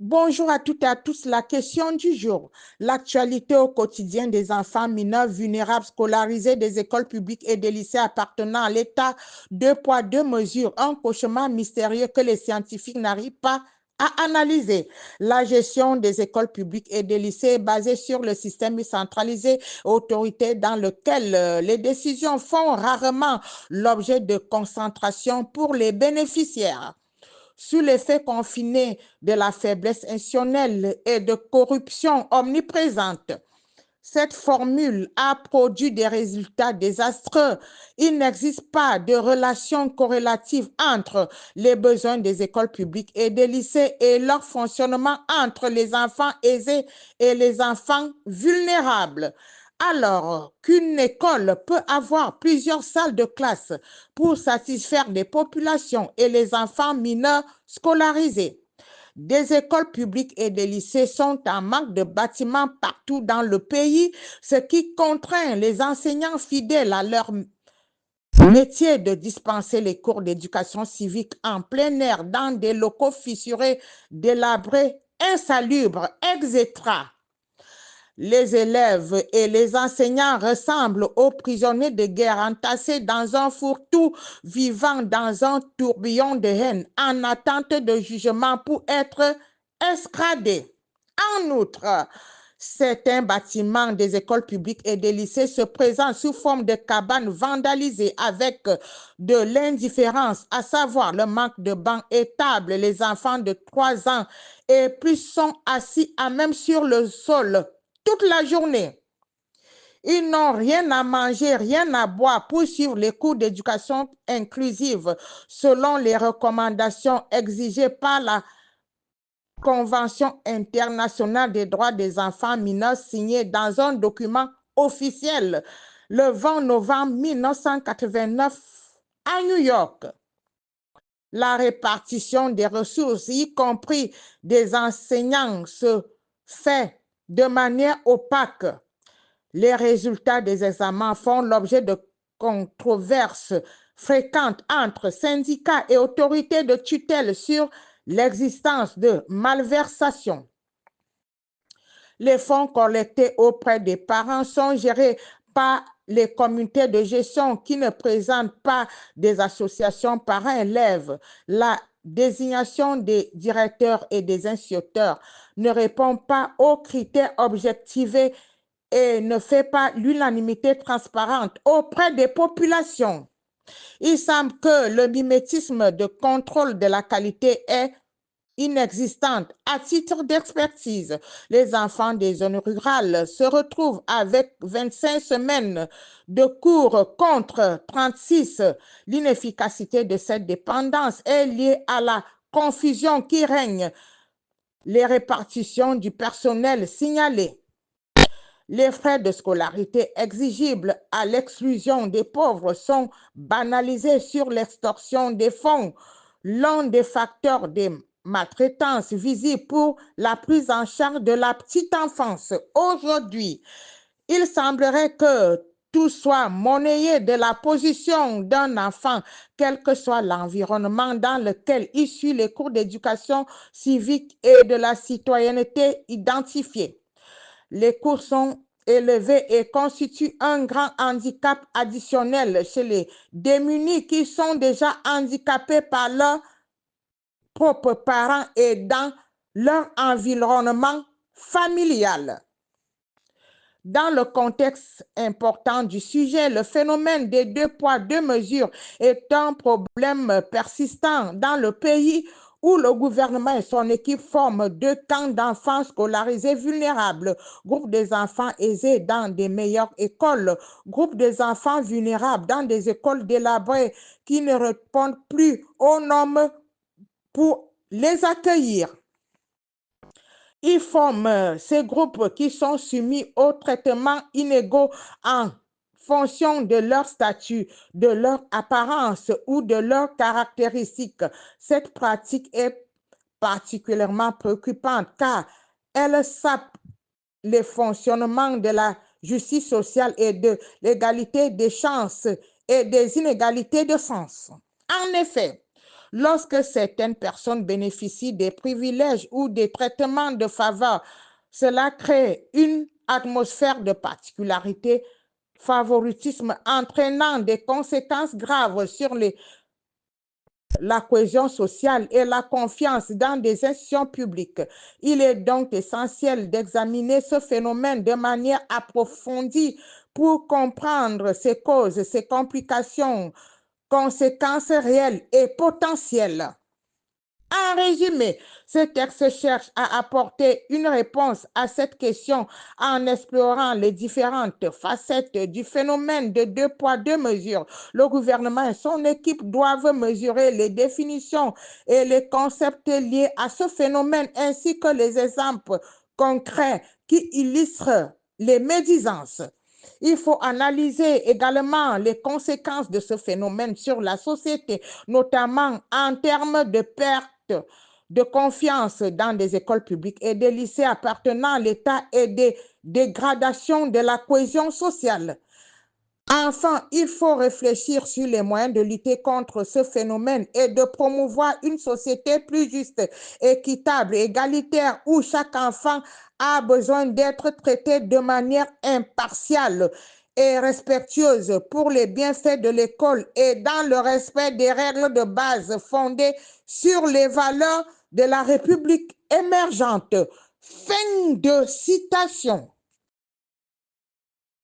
Bonjour à toutes et à tous. La question du jour, l'actualité au quotidien des enfants mineurs vulnérables scolarisés des écoles publiques et des lycées appartenant à l'État, deux poids, deux mesures, un cauchemar mystérieux que les scientifiques n'arrivent pas à analyser. La gestion des écoles publiques et des lycées est basée sur le système centralisé autorité dans lequel les décisions font rarement l'objet de concentration pour les bénéficiaires. Sous l'effet confiné de la faiblesse institutionnelle et de corruption omniprésente, cette formule a produit des résultats désastreux. Il n'existe pas de relation corrélative entre les besoins des écoles publiques et des lycées et leur fonctionnement entre les enfants aisés et les enfants vulnérables. Alors qu'une école peut avoir plusieurs salles de classe pour satisfaire des populations et les enfants mineurs scolarisés, des écoles publiques et des lycées sont en manque de bâtiments partout dans le pays, ce qui contraint les enseignants fidèles à leur métier de dispenser les cours d'éducation civique en plein air dans des locaux fissurés, délabrés, insalubres, etc. Les élèves et les enseignants ressemblent aux prisonniers de guerre entassés dans un fourre-tout, vivant dans un tourbillon de haine, en attente de jugement pour être escradés. En outre, certains bâtiments des écoles publiques et des lycées se présentent sous forme de cabanes vandalisées avec de l'indifférence, à savoir le manque de bancs et tables. Les enfants de 3 ans et plus sont assis à même sur le sol toute la journée. Ils n'ont rien à manger, rien à boire pour suivre les cours d'éducation inclusive selon les recommandations exigées par la Convention internationale des droits des enfants mineurs signée dans un document officiel le 20 novembre 1989 à New York. La répartition des ressources, y compris des enseignants, se fait de manière opaque. Les résultats des examens font l'objet de controverses fréquentes entre syndicats et autorités de tutelle sur l'existence de malversations. Les fonds collectés auprès des parents sont gérés par les communautés de gestion qui ne présentent pas des associations parents-élèves. La désignation des directeurs et des instituteurs ne répond pas aux critères objectivés et ne fait pas l'unanimité transparente auprès des populations. Il semble que le mimétisme de contrôle de la qualité est inexistante. À titre d'expertise, les enfants des zones rurales se retrouvent avec 25 semaines de cours contre 36. L'inefficacité de cette dépendance est liée à la confusion qui règne, les répartitions du personnel signalées, les frais de scolarité exigibles à l'exclusion des pauvres sont banalisés sur l'extorsion des fonds, l'un des facteurs des maltraitances visibles pour la prise en charge de la petite enfance. Aujourd'hui, il semblerait que tout soit monnayé de la position d'un enfant, quel que soit l'environnement dans lequel il suit les cours d'éducation civique et de la citoyenneté identifiés. Les coûts sont élevés et constituent un grand handicap additionnel chez les démunis qui sont déjà handicapés par leurs propres parents et dans leur environnement familial. Dans le contexte important du sujet, le phénomène des deux poids, deux mesures est un problème persistant dans le pays où le gouvernement et son équipe forment deux camps d'enfants scolarisés vulnérables, groupe des enfants aisés dans des meilleures écoles, groupe des enfants vulnérables dans des écoles délabrées qui ne répondent plus aux normes pour les accueillir. Ils forment ces groupes qui sont soumis aux traitements inégaux en fonction de leur statut, de leur apparence ou de leurs caractéristiques. Cette pratique est particulièrement préoccupante car elle sape le fonctionnement de la justice sociale et de l'égalité des chances et des inégalités de sens. En effet, Lorsque certaines personnes bénéficient des privilèges ou des traitements de faveur, cela crée une atmosphère de particularité, favoritisme entraînant des conséquences graves sur la cohésion sociale et la confiance dans des institutions publiques. Il est donc essentiel d'examiner ce phénomène de manière approfondie pour comprendre ses causes, ses complications, conséquences réelles et potentielles. En résumé, ce texte cherche à apporter une réponse à cette question en explorant les différentes facettes du phénomène de deux poids, deux mesures. Le gouvernement et son équipe doivent mesurer les définitions et les concepts liés à ce phénomène ainsi que les exemples concrets qui illustrent les médisances. Il faut analyser également les conséquences de ce phénomène sur la société, notamment en termes de perte de confiance dans des écoles publiques et des lycées appartenant à l'État et des dégradations de la cohésion sociale. Enfin, il faut réfléchir sur les moyens de lutter contre ce phénomène et de promouvoir une société plus juste, équitable, égalitaire, où chaque enfant a besoin d'être traité de manière impartiale et respectueuse pour les bienfaits de l'école et dans le respect des règles de base fondées sur les valeurs de la République émergente. Fin de citation.